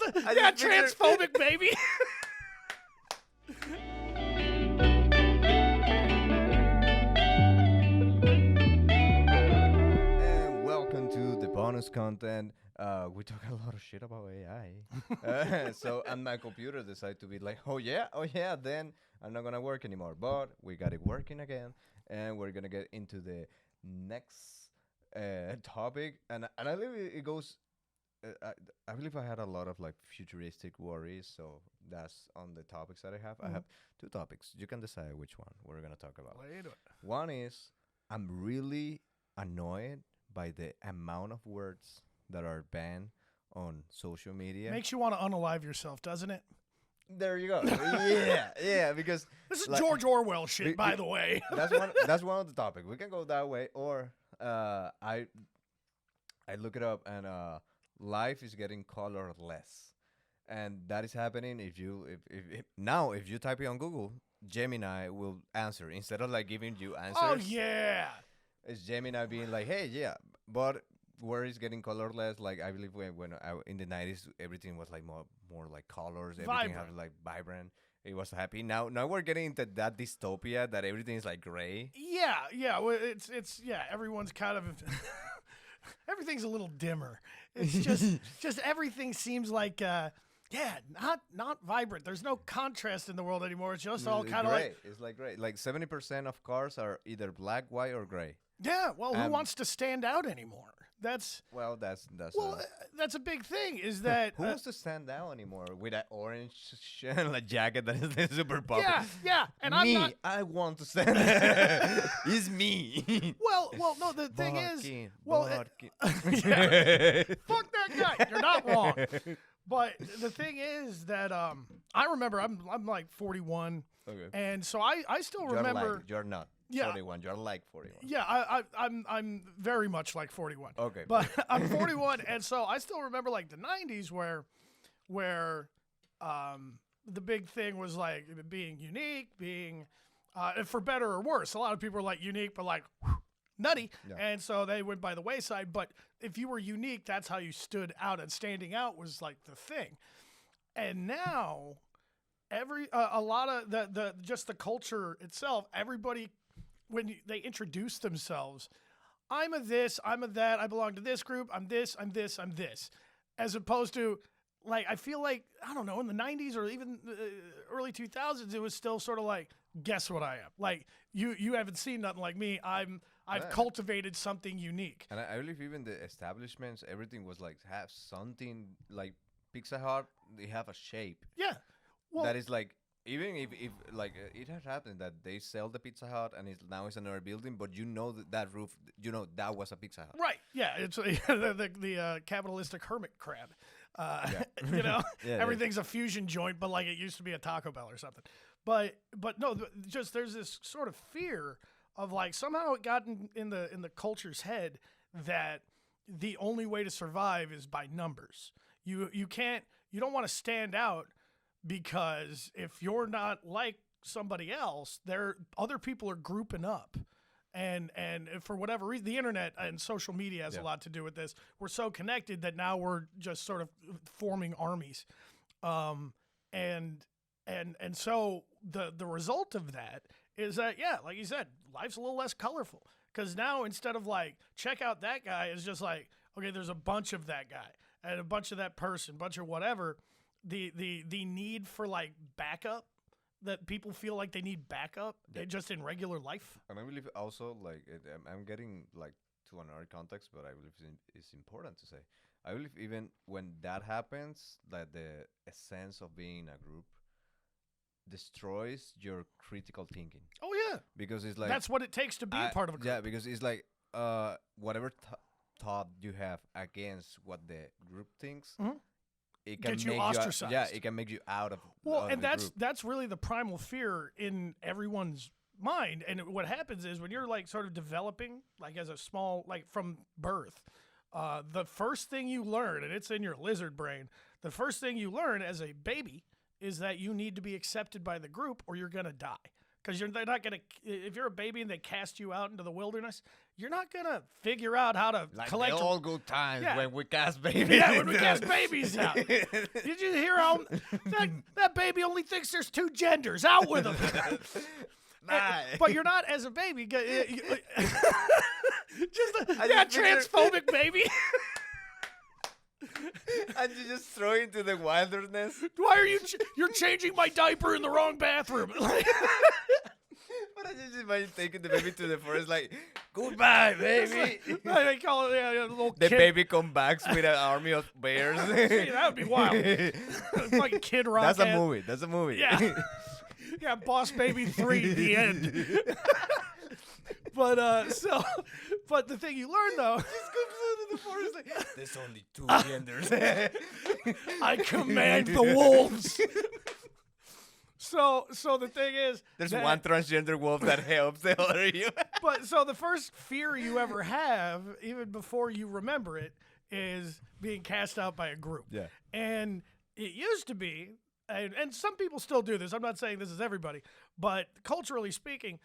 transphobic, baby. And welcome to the bonus content. We talk a lot of shit about AI. So and my computer decided to be like, oh yeah, then I'm not gonna work anymore. But we got it working again, and we're gonna get into the next topic. And I believe it goes. I believe I had a lot of like futuristic worries, so that's on the topics that I have. I have two topics. You can decide which one we're gonna talk about. Play into it. One is I'm really annoyed by the amount of words that are banned on social media. Makes you want to unalive yourself, doesn't it? There you go. yeah, because This is like, George Orwell shit, we- by we- the way. that's one of the topics. We can go that way, or I look it up and life is getting colorless, and that is happening if you type it on Google, Gemini will answer instead of like giving you answers. Oh yeah. It's Gemini being like, hey, yeah, but where it's getting colorless, like I believe when in the 90s, everything was like more like colors, everything Vibrant. had like vibrant. It was happy. Now we're getting into that dystopia that everything is like gray. Yeah. Well, it's everyone's kind of everything's a little dimmer. It's just everything seems like not vibrant. There's no contrast in the world anymore. It's just all It's kind of gray. like It's like gray. Like 70% of cars are either black, white, or gray. yeah. Well, who wants to stand out anymore? That's Well, that's that's a big thing. Is that who wants to stand out anymore with that orange like jacket that is super popular? yeah. And me, I'm not. I want to stand out. It's me. Well, no. The thing is, Barking, well, barking. yeah, fuck that guy. You're not wrong. But the thing is that I remember I'm like 41, Okay. and so I still You're remember. like, you're not Yeah. 41. You're like 41. Yeah, I'm very much like 41. Okay. But I'm 41, and so I still remember like the 90s where the big thing was like being unique, being for better or worse. A lot of people are like unique, but like nutty, Yeah. and so they went by the wayside. But if you were unique, that's how you stood out, and standing out was like the thing. And now, a lot of the just the culture itself, everybody when they introduce themselves, I'm a this, I'm a that, I belong to this group, I'm this, I'm this, I'm this, as opposed to like I feel like I don't know in the 90s or even early 2000s it was still sort of like guess what I am, like you haven't seen nothing like me, I've Yeah. cultivated something unique. And I believe even the establishments, everything was like have something like Pizza Hut. They have a shape Yeah, well, that is like. Even if like it has happened that they sell the Pizza Hut and it's another building, but you know that roof, you know that was a Pizza Hut. right, yeah, it's the capitalistic hermit crab. You know, Yeah, everything's a fusion joint, but like it used to be a Taco Bell or something. But no, just there's this sort of fear of like somehow it got in the culture's head that the only way to survive is by numbers. You don't want to stand out because if you're not like somebody else, other people are grouping up. And for whatever reason, the internet and social media has a lot to do with this. We're so connected that now we're just sort of forming armies. And so the result of that is that, yeah, like you said, life's a little less colorful. Because now instead of like, check out that guy, it's just like, okay, there's a bunch of that guy and a bunch of that person, bunch of whatever. The need for like backup, that people feel like they need backup just in regular life. And I believe also like I'm getting like to another context, but I believe it's important to say. I believe even when that happens, that the essence of being a group destroys your critical thinking, Oh yeah, because it's like that's what it takes to be a part of a group. yeah, because it's like whatever thought you have against what the group thinks. Mhm. It can Get you make ostracized. Yeah, it can make you out of. Well, of and the group. that's really the primal fear in everyone's mind. And what happens is when you're like sort of developing, like as a small, like from birth, the first thing you learn, and it's in your lizard brain, the first thing you learn as a baby is that you need to be accepted by the group or you're gonna die. because they're not gonna. If you're a baby and they cast you out into the wilderness, you're not gonna figure out how to Like collect. the old good times Yeah. when we cast babies. Yeah, when we cast babies out. Did you hear how that baby only thinks there's 2 genders? Out with them. Nah. But you're not as a baby. Just just picture- transphobic baby. And you just throw into the wilderness. Why are you're changing my diaper in the wrong bathroom? But I just imagine taking the baby to the forest, like, goodbye, baby. They call it a little The kid. baby comes back with an army of bears. Hey, that would be wild. Like Kid Rock. That's a movie. That's a movie. Yeah. Yeah, Boss Baby 3, the end. But the thing you learn though, Just comes out of the forest like, there's only 2 genders. I command the wolves. So the thing is, There's that- one transgender wolf that helps the other you. But so the first fear you ever have, even before you remember it, is being cast out by a group. Yeah. And it used to be, and some people still do this. I'm not saying this is everybody, but culturally speaking,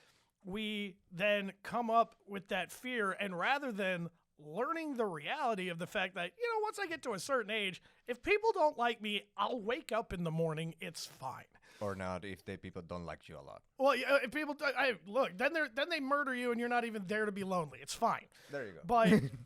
we then come up with that fear, and rather than learning the reality of the fact that, once I get to a certain age, if people don't like me, I'll wake up in the morning, it's fine. Or not if the people don't like you a lot. Well, if people look, then they murder you, and you're not even there to be lonely. It's fine. There you go.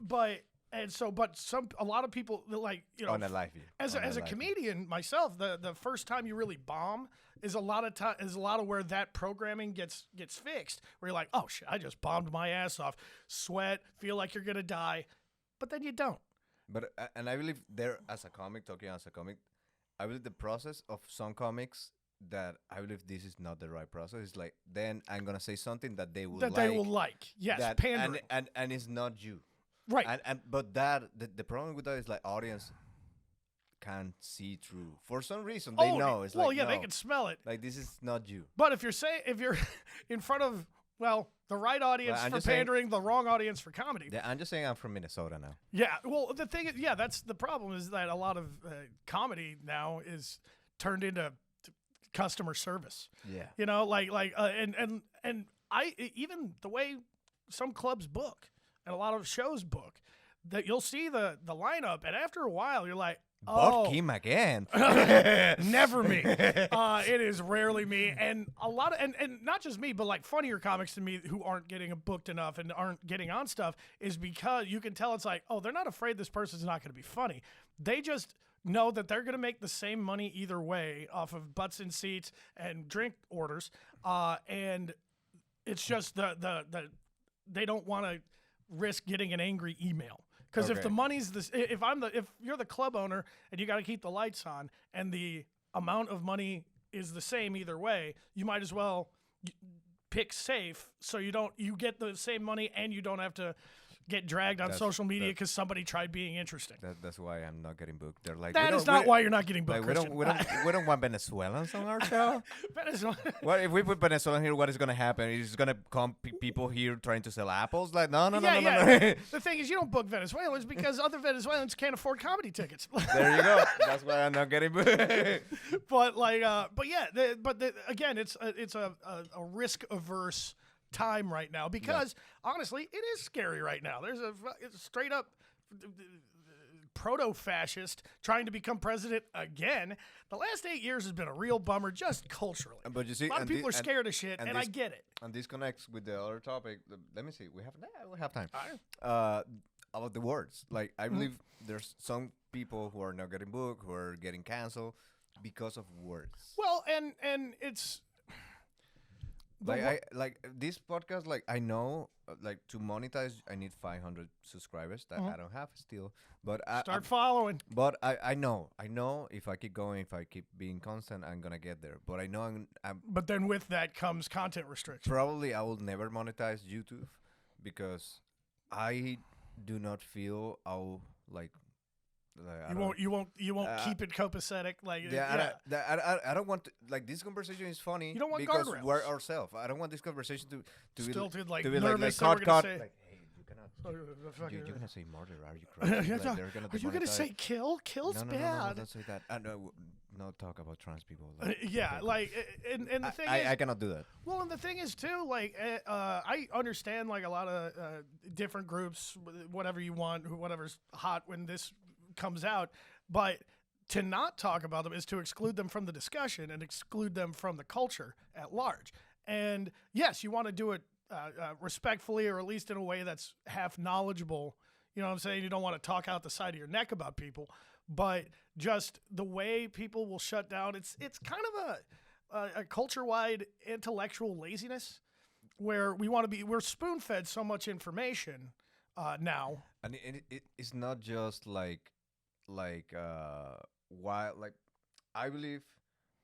But a lot of people like Unalive you. as a comedian myself, the first time you really bomb is a lot of where that programming gets fixed. Where you're like, oh shit, I just bombed my ass off, sweat, feel like you're gonna die, but then you don't. But and I believe talking as a comic, I believe the process of some comics that I believe this is not the right process. It's like, then I'm gonna say something that they will like. Yes, that, pandering. and it's not you. Right. But the problem with that is like audience can't see through for some reason. They know. It's like, they no, can smell it. like this is not you. But if you're in front of the right audience for pandering, the wrong audience for comedy. Yeah, I'm just saying I'm from Minnesota now. Yeah. Well, the thing is, that's the problem, is that a lot of comedy now is turned into customer service. Yeah. And I even the way some clubs book and a lot of shows book, that you'll see the lineup, and after a while you're like, Book him again. never me. It is rarely me, and a lot of and not just me, but like funnier comics to me who aren't getting booked enough and aren't getting on stuff, is because you can tell it's like, oh, they're not afraid this person's not going to be funny. They just know that they're going to make the same money either way off of butts and seats and drink orders, and it's just the they don't want to risk getting an angry email. Because if the money's this, if you're the club owner and you got to keep the lights on, and the amount of money is the same either way, you might as well pick safe, so you get the same money and you don't have to get dragged on social media because somebody tried being interesting. That's why I'm not getting booked. They're like, that is not why you're not getting booked. Like, we don't want Venezuelans on our show. Venezuela. What if we put Venezuelan here? What is going to happen? Is going to come people here trying to sell apples? Like, no. The thing is, you don't book Venezuelans because other Venezuelans can't afford comedy tickets. There you go. That's why I'm not getting booked. Again, it's a risk averse time right now, because honestly, it is scary right now. There's it's straight up proto-fascist trying to become president again. The last 8 years has been a real bummer, just culturally. But you see, a lot of people are scared of shit, and I get it. And this connects with the other topic. Let me see. We have time. All right. About the words. Like, I believe there's some people who are not getting booked, who are getting canceled because of words. Well, and it's like this podcast. Like, I know, like, to monetize, I need 500 subscribers that I don't have still. But start following. But I know if I keep going, if I keep being constant, I'm gonna get there. But I know I'm But then with that comes content restrictions. probably I will never monetize YouTube because I do not feel You won't keep it copacetic. Like I don't want to, like, this conversation is funny. You don't want because guardrails. we're ourselves. I don't want this conversation to Stilted, like, to be nervous like that we're gonna cut. say. Like, hey, you cannot You're gonna say murder? Are you crazy? Like, they're gonna Are you gonna demonetize. say kill? Kill's No, bad. don't say that. No, no talk about trans people. Yeah, okay, like, and the thing is, I cannot do that. well, and the thing is too, like, I understand like a lot of different groups, whatever you want, whatever's hot when this comes out, but to not talk about them is to exclude them from the discussion and exclude them from the culture at large. And yes, you want to do it respectfully, or at least in a way that's half knowledgeable. You know what I'm saying? You don't want to talk out the side of your neck about people, but just the way people will shut down. It's kind of a culture-wide intellectual laziness where we're spoon-fed so much information now. And it's not just like why, like, I believe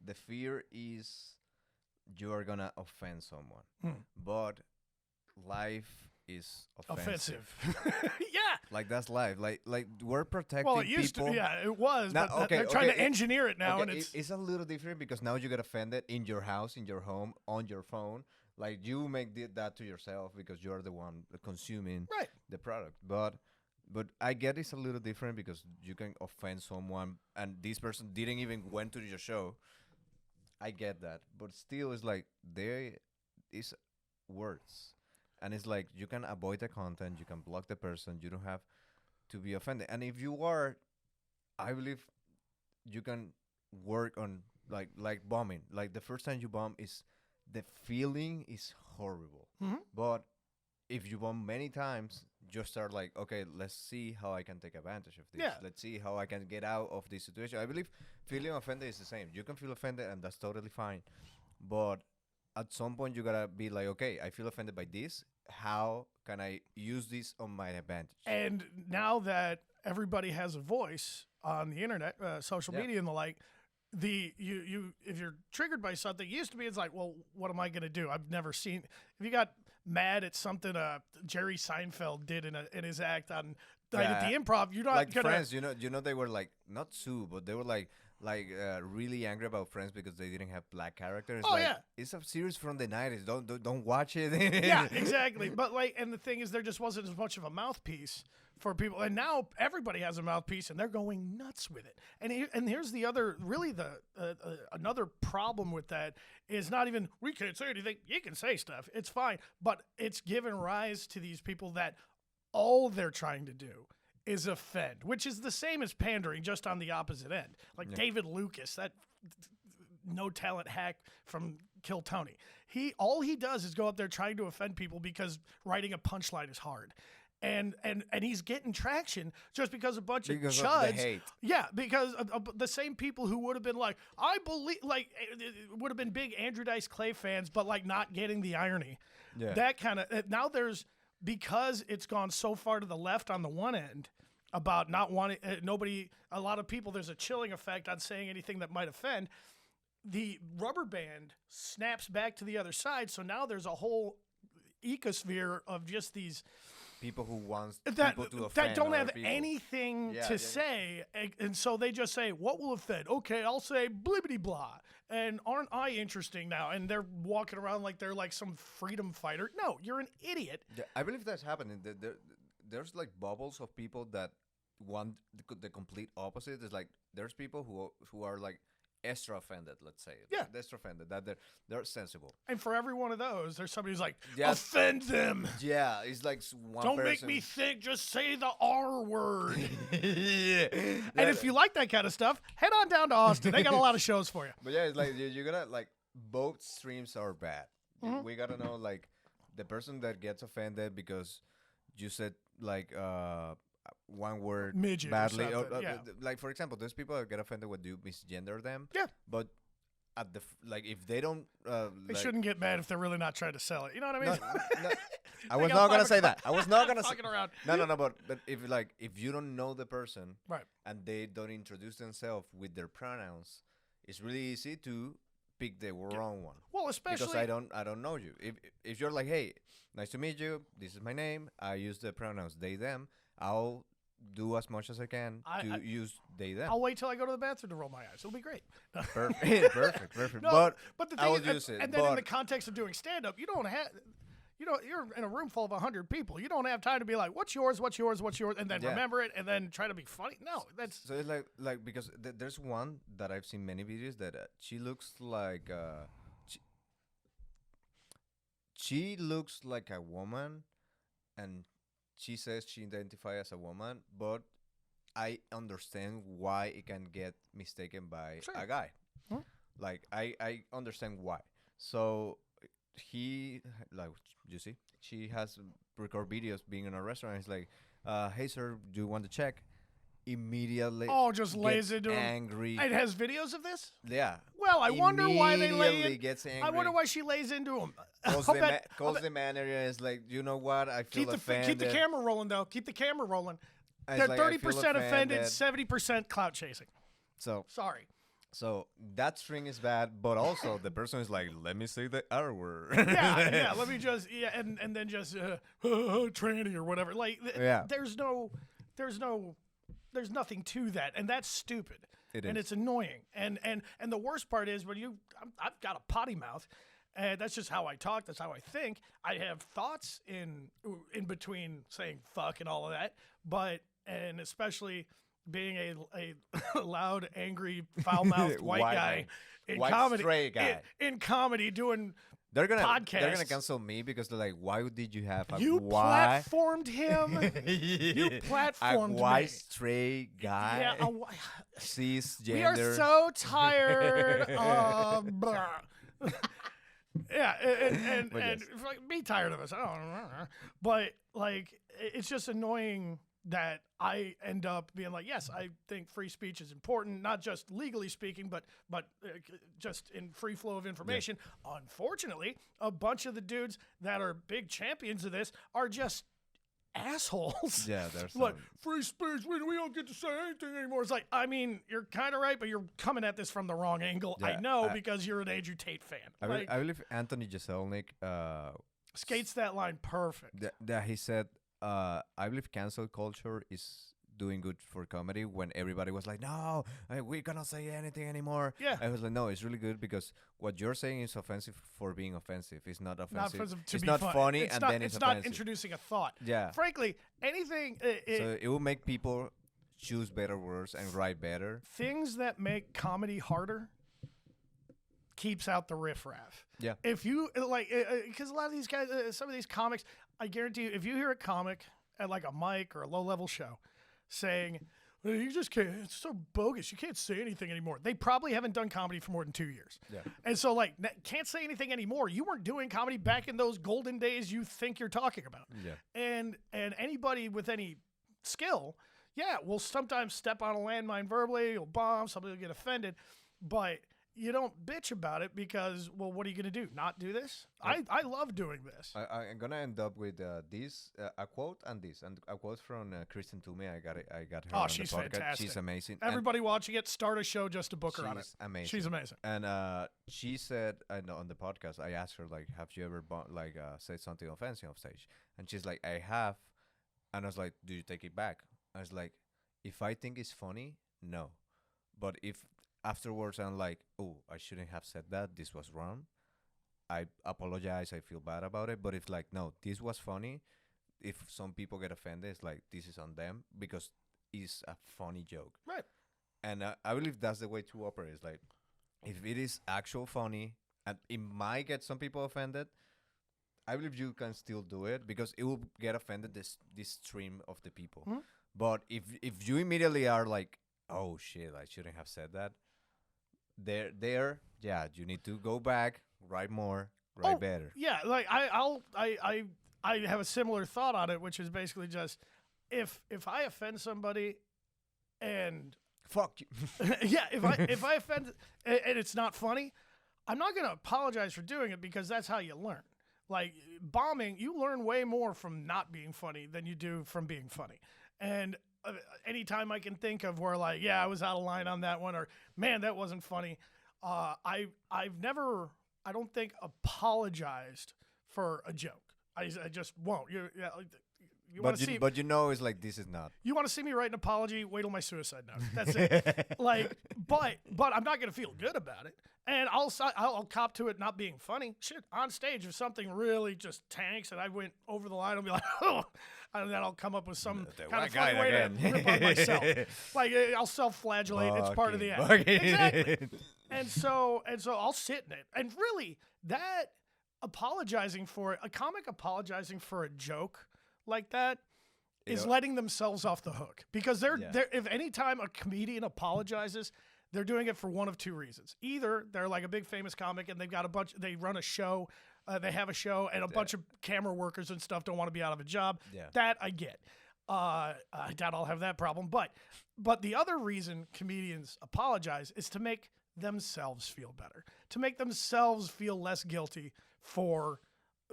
the fear is you are gonna offend someone, but life is offensive. Yeah. Like, that's life. Like we're protecting Well, it used people. to. Yeah, it was. Now, but they're trying to engineer it now, Okay, and it's a little different because now you get offended in your house, in your home, on your phone. Like, you make that to yourself because you're the one consuming right. the product. But I get it's a little different because you can offend someone, and this person didn't even went to your show. I get that, but still, it's like there is words, and it's like you can avoid the content, you can block the person, you don't have to be offended. And if you are, I believe you can work on like bombing. Like, the first time you bomb, is the feeling is horrible, but if you bomb many times, just start like, okay, let's see how I can take advantage of this. Yeah. Let's see how I can get out of this situation. I believe feeling offended is the same. You can feel offended, and that's totally fine. But at some point, you gotta be like, okay, I feel offended by this. How can I use this on my advantage? And now that everybody has a voice on the internet, social media, and the like, you if you're triggered by something, it used to be it's like, well, what am I gonna do? I've never seen. If you got mad at something Jerry Seinfeld did in his act on Night at the Improv, you're not like gonna. Friends, you know, they were like not sue, but they were like really angry about Friends because they didn't have black characters. Oh, like, yeah. It's a series from the 90s. Don't watch it. Yeah, exactly. But like, and the thing is, there just wasn't as much of a mouthpiece for people, and now everybody has a mouthpiece, and they're going nuts with it. And here's the other, really the another problem with that is not even we can't say anything. You can say stuff. It's fine, but it's given rise to these people that all they're trying to do is offend, which is the same as pandering, just on the opposite end. Like David Lucas, that no talent hack from Kill Tony. All he does is go up there trying to offend people because writing a punchline is hard. And he's getting traction just because a bunch of chuds. Of the hate. Yeah, because of the same people who would have been like, I believe, like, would have been big Andrew Dice Clay fans, but like not getting the irony. Yeah. That kind of, now there's, because it's gone so far to the left on the one end about not wanting, a lot of people, there's a chilling effect on saying anything that might offend. The rubber band snaps back to the other side. So now there's a whole ecosphere of just these people who want people to offend that don't have other people. anything to say, and so they just say, what will offend? Okay, I'll say blibbity blah. And aren't I interesting now? And they're walking around like they're like some freedom fighter. No, you're an idiot. Yeah, I believe that's happening. There's like bubbles of people that want the complete opposite. It's like there's people who are like extra offended, let's say. Yeah. Extra offended, that they're sensible. And for every one of those, there's somebody who's like, Yeah. offend them. Yeah, it's like one Don't person. make me think, just say the R word. Yeah. And if you like that kind of stuff, head on down to Austin. They got a lot of shows for you. But yeah, it's like you gotta, like, both streams are bad. We gotta know, like, the person that gets offended because you said like one word Midget or badly, something, yeah. like, for example, there's people that get offended when you misgender them. Yeah. But at the like, if they don't, They shouldn't get mad if they're really not trying to sell it. You know what I mean? No, I was got not gonna 5 say that. I was not gonna say. Fucking around. No. But if you don't know the person, Right. and they don't introduce themselves with their pronouns, it's really easy to pick the wrong one. Well, especially Because I don't know you. If you're like, hey, nice to meet you. This is my name. I use the pronouns they them. I'll do as much as I can to use they them. I'll wait till I go to the bathroom to roll my eyes. It'll be great. Perfect. No, but the I thing will is, use it. and then in the context of doing stand up, you don't you're in a room full of 100 people. You don't have time to be like, what's yours, and then remember it, and then try to be funny. No, that's So it's like because there's one that I've seen many videos that she looks like she looks like a woman, and she says she identifies as a woman, but I understand why it can get mistaken by a guy. Huh? Like I understand why. So he like you see, she has record videos being in a restaurant. He's like, "Hey sir, do you want to check?" Immediately, just gets lays into him. angry. It has videos of this. Yeah. Well, I wonder why they lay Immediately in. gets angry. I wonder why she lays into him. Calls the manager and is like, you know what? I feel offended. Keep the camera rolling though. Keep the camera rolling. And They're it's like, I 30% feel offended, 70% clout chasing. So Sorry. So that string is bad, but also the person is like, let me say the R word. yeah. Let me just and then just tranny or whatever. Like there's nothing to that, and that's stupid. And it's annoying. And the worst part is when I've got a potty mouth, and that's just how I talk. That's how I think. I have thoughts in between saying fuck and all of that, and especially being a loud, angry, foul-mouthed white guy in comedy. Straight guy. In comedy doing They're gonna podcasts. cancel me because they're like, why did you have platformed him? You platformed a white me. straight guy? Yeah, Cisgender. we are so tired of. Yeah, and like, be tired of us. I don't know. But like, it's just annoying that I end up being like, yes, I think free speech is important, not just legally speaking, but just in free flow of information. Yeah. Unfortunately, a bunch of the dudes that are big champions of this are just assholes. Yeah, there's like free speech. We don't get to say anything anymore. It's like, I mean, you're kind of right, but you're coming at this from the wrong angle. Yeah, I know because you're an Andrew Tate fan. I believe Anthony Jeselnik skates that line perfect. That he said, I believe cancel culture is doing good for comedy when everybody was like, no, we cannot say anything anymore. Yeah. I was like, no, it's really good because what you're saying is offensive for being offensive. It's not offensive. It's not funny, it's and not, then it's not offensive. introducing a thought. Yeah. Frankly, anything. So it will make people choose better words and write better. Things that make comedy harder keeps out the riffraff. Yeah. If you because a lot of these guys, some of these comics, I guarantee you, if you hear a comic at like a mic or a low-level show saying, well, you just can't, it's so bogus, you can't say anything anymore. They probably haven't done comedy for more than 2 years. Yeah. And so, like, can't say anything anymore. You weren't doing comedy back in those golden days you think you're talking about. Yeah. And anybody with any skill, will sometimes step on a landmine verbally, you'll bomb, somebody will get offended, but you don't bitch about it because, well, what are you going to do? Not do this? Yep. I love doing this. I'm going to end up with this, a quote and a quote from Kristen Toomey. I got her on she's the podcast. Fantastic. She's amazing. Everybody watching it, start a show just to book her on it. Amazing. She's amazing. And she said, on the podcast, I asked her, like, have you ever said something offensive on stage? And she's like, I have. And I was like, do you take it back? I was like, if I think it's funny, no. But if afterwards I'm like, oh, I shouldn't have said that, this was wrong, I apologize, I feel bad about it. But if like, no, this was funny, if some people get offended, it's like, this is on them because it's a funny joke. Right. And I believe that's the way to operate. It's like, if it is actual funny and it might get some people offended, I believe you can still do it because it will get offended this stream of the people. Mm-hmm. But if you immediately are like, oh shit, I shouldn't have said that, you need to go back, write more, write better. Yeah, like I have a similar thought on it, which is basically just if I offend somebody and fuck you. yeah, if I offend and it's not funny, I'm not gonna apologize for doing it because that's how you learn. Like bombing, you learn way more from not being funny than you do from being funny. And anytime I can think of where like, I was out of line on that one, or man, that wasn't funny. I've never, I don't think, apologized for a joke. I just won't. You want to see, but it's like, this is not. You want to see me write an apology? Wait till my suicide note. That's it. Like, but I'm not gonna feel good about it. And I'll cop to it not being funny. Shit, on stage, if something really just tanks and I went over the line, I'll be like, oh, and then I'll come up with some kind of funny way to rip on myself. Like I'll self-flagellate. It's part of the act. Exactly. And so I'll sit in it. And really, that a comic apologizing for a joke like that is letting themselves off the hook, because they're if any time a comedian apologizes, they're doing it for one of two reasons. Either they're like a big famous comic and they run a show, they have a show, and a bunch of camera workers and stuff don't want to be out of a job. Yeah. That I get. I doubt I'll have that problem. But the other reason comedians apologize is to make themselves feel better, to make themselves feel less guilty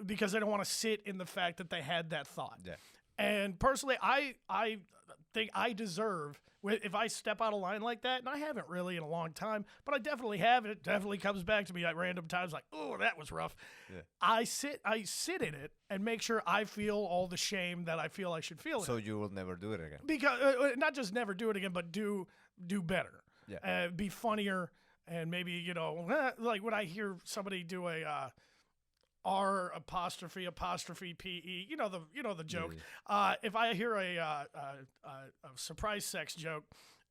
because they don't want to sit in the fact that they had that thought. Yeah. And personally, I think I deserve, if I step out of line like that, and I haven't really in a long time, but I definitely have, and it definitely comes back to me at random times like, oh, that was rough. Yeah. I sit in it and make sure I feel all the shame that I feel I should feel. So you will never do it again. Because not just never do it again, but do better. Yeah. Be funnier, and maybe, like when I hear somebody do a R''apostrophe P-E, the joke. Yeah. If I hear a surprise sex joke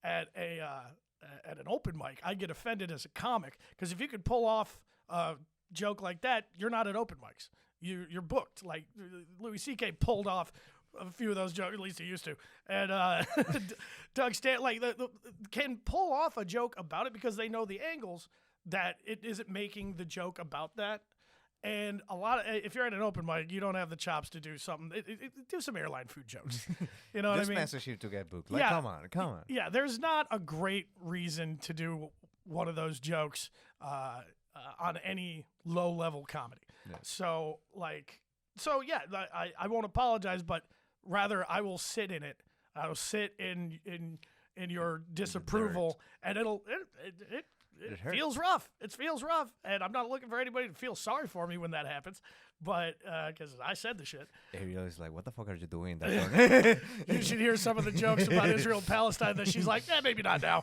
at an open mic, I get offended as a comic, because if you could pull off a joke like that, you're not at open mics. You're booked. Like Louis C.K. pulled off a few of those jokes, at least he used to, and Doug Stanley can pull off a joke about it because they know the angles that it isn't making the joke about that. And if you're at an open mic, you don't have the chops to do something. Do some airline food jokes. You know what I mean? This message to get booked. Like, come on. Yeah, there's not a great reason to do one of those jokes on any low-level comedy. Yeah. So I won't apologize, but rather I will sit in it. I will sit in your disapproval, and it feels rough. It feels rough, and I'm not looking for anybody to feel sorry for me when that happens. But because I said the shit. Ariel is like, "What the fuck are you doing?" You should hear some of the jokes about Israel and Palestine that she's like, maybe not now.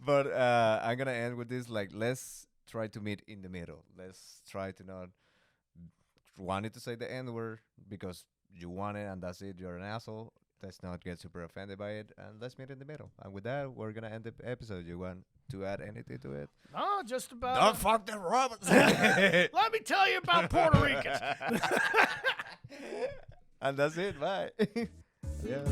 But I'm gonna end with this. Like, let's try to meet in the middle. Let's try to not wanting to say the N word because you want it and that's it. You're an asshole. Let's not get super offended by it, and let's meet in the middle. And with that, we're gonna end the episode. You want to add anything to it? No, just about. Don't fuck the Roberts. Let me tell you about Puerto Ricans. And that's it. Bye. Yeah.